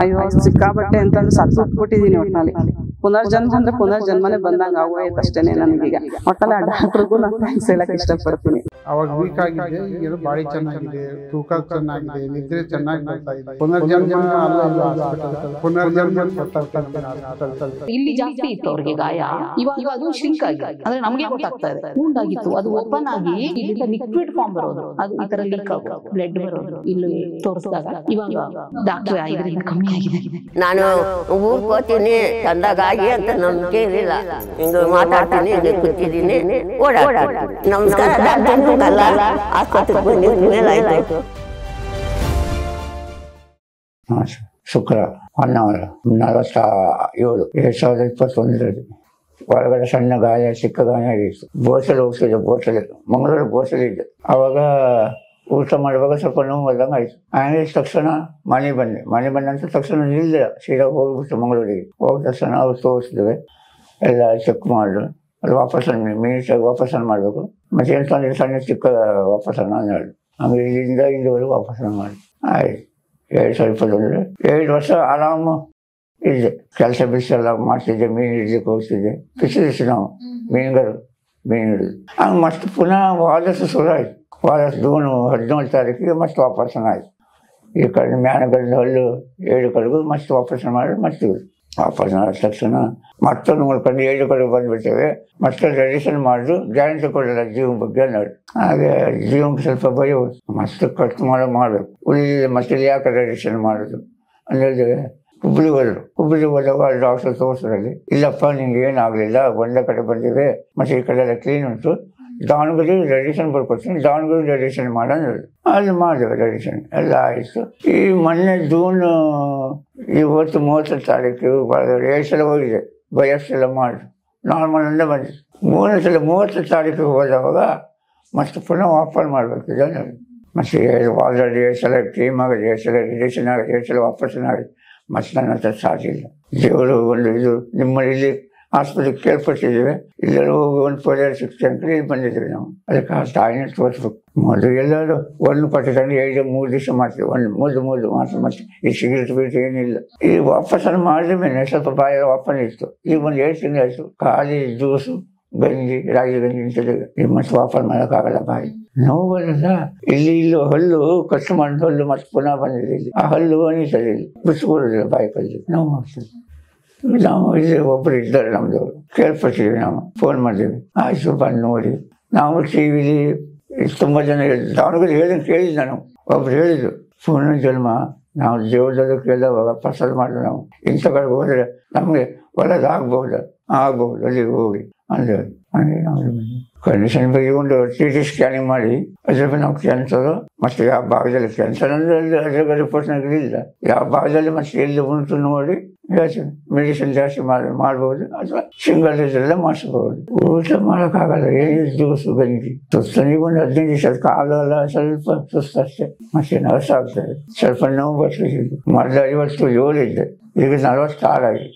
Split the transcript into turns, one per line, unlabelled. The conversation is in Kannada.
ಅಯ್ಯೋ ಸಿಕ್ಕಾಬಟ್ಟೆ ಅಂತಂದ್ರೆ ಸತ್ತು ಉಟ್ಬಿಟ್ಟಿದೀನಿ ಒಟ್ನಲ್ಲಿ. ಪುನರ್ಜನ್ಮ ಅಂದ್ರೆ ಪುನರ್ಜನ್ಮನೆ ಬಂದಂಗ ಆಗೋಯ್ತು ಅಷ್ಟೇನೆ ನನಗೀಗ. ಒಟ್ಟಲ್ಲಿ ಆ ಡಾಕ್ಟ್ರಿಗೂ ನಾನು ಥ್ಯಾಂಕ್ಸ್ ಹೇಳಕ್ ಇಷ್ಟಪಡ್ತೀನಿ.
ಅವಾಗ ವೀಕ್ ಆಗಿದೆ, ಈಗ ಬಾಡಿ ಚೆನ್ನಾಗಿದೆ, ತೂಕ ಚೆನ್ನಾಗಿದೆ, ನಿದ್ರೆ ಚೆನ್ನಾಗಿ ಬರ್ತಾ ಇದೆ. ಪುನರ್ಜನ್ಮ
ಇಲ್ಲಿ ಜಾಸ್ತಿ ಇತ್ತು ಅವ್ರಿಗೆ ಗಾಯ, ಇವಾಗ ಅದು ಶಿಂಕ್ ಆಗಿದೆ. ಅಂದ್ರೆ ನಮ್ಗೆ ಗೊತ್ತಾಗ್ತಾ ಇದೆ ಉಂಟಾಗಿತ್ತು, ಅದು ಓಪನ್ ಆಗಿ ಇಲ್ಲಿಂದ ಲಿಕ್ವಿಡ್ ಫಾರ್ಮ್ ಬರೋದು, ಅದು ಈ ತರ ಲೀಕ್ ಆಗೋದು, ಬ್ಲಡ್ ಬರೋದು ಇಲ್ಲಿ ತೋರಿಸಿದಾಗ. ಇವಾಗ ಡಾಕ್ಟರ್ ಇದರಿಂದ ಕಮ್ಮಿ ಆಗಿದೆ.
ನಾನು ಊರ್ ಹೋಗ್ತೀನಿ ಚಂದಾಗಿ ಅಂತ ನಂಬಿಕೆ ಇರಲಿಲ್ಲ. ಹಿಂಗ ಮಾತಾಡ್ತೀನಿ, ಹಿಂಗೆ ಕೂತಿದ್ದೀನಿ, ಓಡಾಡ್ತೀನಿ. ನಮಸ್ಕಾರ ಆಸ್ಪತ್ರೆಗೆ ಬಂದಿದ್ದು
ಶುಕ್ರ 47 2021 ಹೊರಗಡೆ ಸಣ್ಣ ಗಾಯ, ಚಿಕ್ಕ ಗಾಯ ಆಗಿತ್ತು. ಬೋಸಲ್ಲಿ ಹೋಗ್ತಿದ್ದೆ, ಬೋಸಲ್ಲಿ ಮಂಗಳೂರು ಬೋಸಲ್ಲಿ ಇದ್ದೆ. ಅವಾಗ ಊಟ ಮಾಡುವಾಗ ಸ್ವಲ್ಪ ನೋವು ಬಂದಂಗೆ ಆಯ್ತು. ಆಮೇಲೆ ತಕ್ಷಣ ಮನೆ ಬಂದಂತ ತಕ್ಷಣ ನಿಲ್ದೆ, ಸೀದಾ ಹೋಗ್ಬಿಟ್ಟು ಮಂಗಳೂರಿಗೆ. ಹೋದ ತಕ್ಷಣ ಅವ್ರು ತೋರಿಸಿದ್ವಿ, ಎಲ್ಲ ಚೆಕ್ ಮಾಡಿದ್ರು. ಅದು ವಾಪಸ್ಸನ್ನು ಮಿನಿಟ್ಸಾಗಿ ವಾಪಸ್ಸನ್ನು ಮಾಡಬೇಕು. ಮತ್ತೆ ಏನು ತೊಂದರೆ ಸಣ್ಣ ಚಿಕ್ಕ ವಾಪಸ್ಸನ್ನು ಹೇಳಿ ಆಮೇಲೆ ಇಲ್ಲಿಂದ ಇಲ್ಲಿವರೆಗೂ ವಾಪಸ್ಸನ್ನು ಮಾಡಿ ಆಯ್ತು. 2021 ವರ್ಷ ಆರಾಮು ಇದ್ದೆ. ಕೆಲಸ ಬಿಸಿಲೆಲ್ಲ ಮಾಡ್ತಿದ್ದೆ, ಮೀನು ಹಿಡ್ಲಿಕ್ಕೆ ಹೋಗ್ತಿದ್ದೆ. ಫಿಶರೀಸ್ ನಾವು ಮೀನುಗಳು, ಮೀನು ಹಿಡಿದು ಹಂಗೆ ಮತ್ತೆ ಪುನಃ ವಾದಷ್ಟು ಶುರು ಆಯಿತು. ವಾದಷ್ಟು ಜೂನ್ 17 ತಾರೀಕಿಗೆ ಮತ್ತೆ ಆಪರೇಷನ್ ಆಯಿತು. ಈ ಕಡೆ ಮ್ಯಾನಗಳಿಂದ ಹಲ್ಲು 7 ಕಡೆಗೂ ಮತ್ತೆ ಆಪರೇಷನ್ ಮಾಡಿ ಮತ್ತೆ ಆಪರೇಷನ್ ಆದ ತಕ್ಷಣ ಮತ್ತೊಂದು ನೋಡ್ಕೊಂಡು 7 ಕಡೆ ಬಂದುಬಿಡ್ತೇವೆ. ಮತ್ತೆ ರೆಡಿಷನ್ ಮಾಡಿದ್ರು, ಗ್ಯಾರಂಟಿ ಕೊಡಲ್ಲ ಜೀವ ಬಗ್ಗೆ ನೋಡಿ. ಹಾಗೆ ಜೀವಕ್ಕೆ ಸ್ವಲ್ಪ ಭಯ ಮತ್ತೆ ಕಟ್ ಮಾಡಬೇಕು. ಉಳಿದಿದೆ ಮತ್ತೆ ಯಾಕೆ ರೆಡಿಷನ್ ಮಾಡೋದು ಅಂದ್ರೆ ಹುಬ್ಬಳ್ಳಿ ಹೋದಾಗ ಡಾಕ್ಟರ್ ತೋರಿಸೋದ್ರಲ್ಲಿ, ಇಲ್ಲಪ್ಪ ನಿಂಗೆ ಏನಾಗಲಿಲ್ಲ, ಒಂದೇ ಕಡೆ ಬಂದಿದೆ, ಮತ್ತೆ ಈ ಕಡೆ ಎಲ್ಲ ಕ್ಲೀನ್ ಉಂಟು, ದಾವಣಗೆರೆ ರೆಡಿಷನ್ ಬರ್ಕೊಡ್ತೀನಿ, ದಾವಣಗೆರೆ ರೆಡಿಷನ್ ಮಾಡೋಣ. ಅಲ್ಲಿ ಮಾಡಿದೆ ರೆಡಿಷನ್, ಎಲ್ಲ ಆಯಿತು. ಈ ಮೊನ್ನೆ ಜೂನ್ 30 ತಾರೀಕು 7 ಸಲ ಹೋಗಿದೆ, ಬಯೋಪ್ಸಿ ಎಲ್ಲ ಮಾಡಿ ನಾರ್ಮಲ್ ಅಂದೇ ಬಂದಿದೆ. 3 ಸಲ 30 ತಾರೀಕಿಗೆ ಹೋದವಾಗ ಮತ್ತೆ ಪುನಃ ವಾಪಸ್ ಮಾಡಬೇಕಿದೆ. ಮತ್ತೆ ಆಲ್ರೆಡಿ 7 ಸಲ ಕ್ಲೀಮ್ ಆಗಿದೆ, 7 ಸಲ ರೆಡಿಷನ್ ಆಗಿದೆ, 7 ಸಲ ಆಪರೇಷನ್ ಆಗಿದೆ. ಮತ್ತೆ ನನ್ನ ಹತ್ರ ಸಾಕಿಲ್ಲ. ದೇವರು ಒಂದು ಇದು ನಿಮ್ಮಲ್ಲಿ ಇಲ್ಲಿ ಆಸ್ಪತ್ರೆಗೆ ಕೇಳ್ಪಟ್ಟಿದ್ದೀವಿ, ಇಲ್ಲೆಲ್ಲ ಹೋಗಿ ಒಂದು ಪರಿಹಾರ ಸಿಗ್ತದೆ ಅಂತ ಇಲ್ಲಿ ಬಂದಿದ್ದೀವಿ ನಾವು. ಅದಕ್ಕೆ ಆ ತಾಯಿನ ತೋರಿಸ್ಬೇಕು. ಮೊದಲು ಎಲ್ಲರೂ ಒಂದು ಪಟ್ಟಿ ತಂದು 3 ದಿವಸ ಮಾಡ್ತೀವಿ, ಒಂದು ಮೂರು ಮತ್ತೆ ಈ ಸಿಗರೇಟ್ ಬಿಟ್ಟು ಏನಿಲ್ಲ. ಈ ವಾಪಸ್ಸನ್ನು ಮಾಡಿದ ಮೇಲೆ ಸ್ವಲ್ಪ ಬಾಯ ವಾಪಸ್ ಇತ್ತು. ಈಗ ಒಂದು 7 ತಿಂಗಳಾಯಿತು, ಖಾಲಿ ಜ್ಯೂಸು, ಗಂಜಿ, ರಾಗಿ ಗಂಜಿ ಇಂಥದ್ದು. ಈಗ ಮತ್ತೆ ವಾಪಸ್ ಮಾಡೋಕ್ಕಾಗಲ್ಲ. ಬಾಯಿ ನೋವು ಬರಲ್ಲ. ಇಲ್ಲಿ ಹಲ್ಲು ಕಟ್ ಮಾಡಿದ ಹಲ್ಲು ಮತ್ತೆ ಪುನಃ ಬಂದಿದೆ. ಇಲ್ಲಿ ಆ ಹಲ್ಲು ಅನಿಸಲ್ಲ, ಇಲ್ಲಿ ಬಿಸಿಕೊಳ್ಳೋದಿಲ್ಲ, ಬಾಯಿ ಕಲ್ಲಿ ನೋವು ಆಗ್ತದೆ. ನಾವು ಇಲ್ಲಿ ಒಬ್ಬರು ಇದ್ದಾರೆ ನಮ್ದವರು, ಕೇಳ್ಪಟ್ಟಿದ್ದೀವಿ, ನಾವು ಫೋನ್ ಮಾಡಿದ್ದೀವಿ. ಆಯ್ತು ಬಂದು ನೋಡಿ. ನಾವು ಟಿ ವಿಲಿ ತುಂಬ ಜನ ಹೇಳಿದ್ರು, ದಾವಣಗೆರೆ ಹೇಳಿದ್ರು, ಕೇಳಿದ್ದು ನಾನು. ಒಬ್ರು ಹೇಳಿದ್ರು, ಪುನರ್ಜನ್ಮ ನಾವು ದೇವರದ್ದು ಕೇಳಿದವಾಗ ಪ್ರಸಾದ ಮಾಡಿದ್ರು. ನಾವು ಇಂಥ ಕಡೆಗೆ ಹೋದರೆ ನಮಗೆ ಒಳ್ಳೆದಾಗ್ಬೋದು ಅಲ್ಲಿಗೆ ಹೋಗಿ ಅಂದರೆ ಹಾಗೆ ನಾವು ಕಂಡೀಷನ್ ಬಗ್ಗೆ ಒಂದು CT ಸ್ಕ್ಯಾನಿಂಗ್ ಮಾಡಿ ಅದ್ರ ಬಗ್ಗೆ ನಾವು ಕ್ಯಾನ್ಸರು ಮತ್ತು ಯಾವ ಭಾಗದಲ್ಲಿ ಕ್ಯಾನ್ಸರ್ ಅಂದರೆ ಅದ್ರ ರಿಪೋರ್ಟ್ನಾಗ ಇಲ್ಲ, ಯಾವ ಭಾಗದಲ್ಲಿ ಮತ್ತೆ ಎಲ್ಲಿ ಉಂಟು ನೋಡಿ ಹೇಳ್ತೀನಿ. ಮೆಡಿಸಿನ್ ಜಾಸ್ತಿ ಮಾಡ್ಬೋದು ಅಥವಾ ಸಿಂಗಲ್ ಇದೆಲ್ಲ ಮಾಡಿಸ್ಬೋದು. ಊಟ ಮಾಡೋಕ್ಕಾಗಲ್ಲ, ಏನಿದೆ ಜ್ಯೂಸು, ಗಂಜಿ. ಸುಸ್ತು ನೀವು ಒಂದು 15 ದಿವಸ ಕಾಲೆಲ್ಲ ಸ್ವಲ್ಪ ಸುಸ್ತಷ್ಟೇ, ಮತ್ತೆ ನರ್ಸ ಆಗ್ತದೆ, ಸ್ವಲ್ಪ ನೋವು ಬರ್ತಿದ್ದು. ಮೊದಲು 57 ಇದ್ದೆ, ಈಗ 46 ಆಗಿದೆ.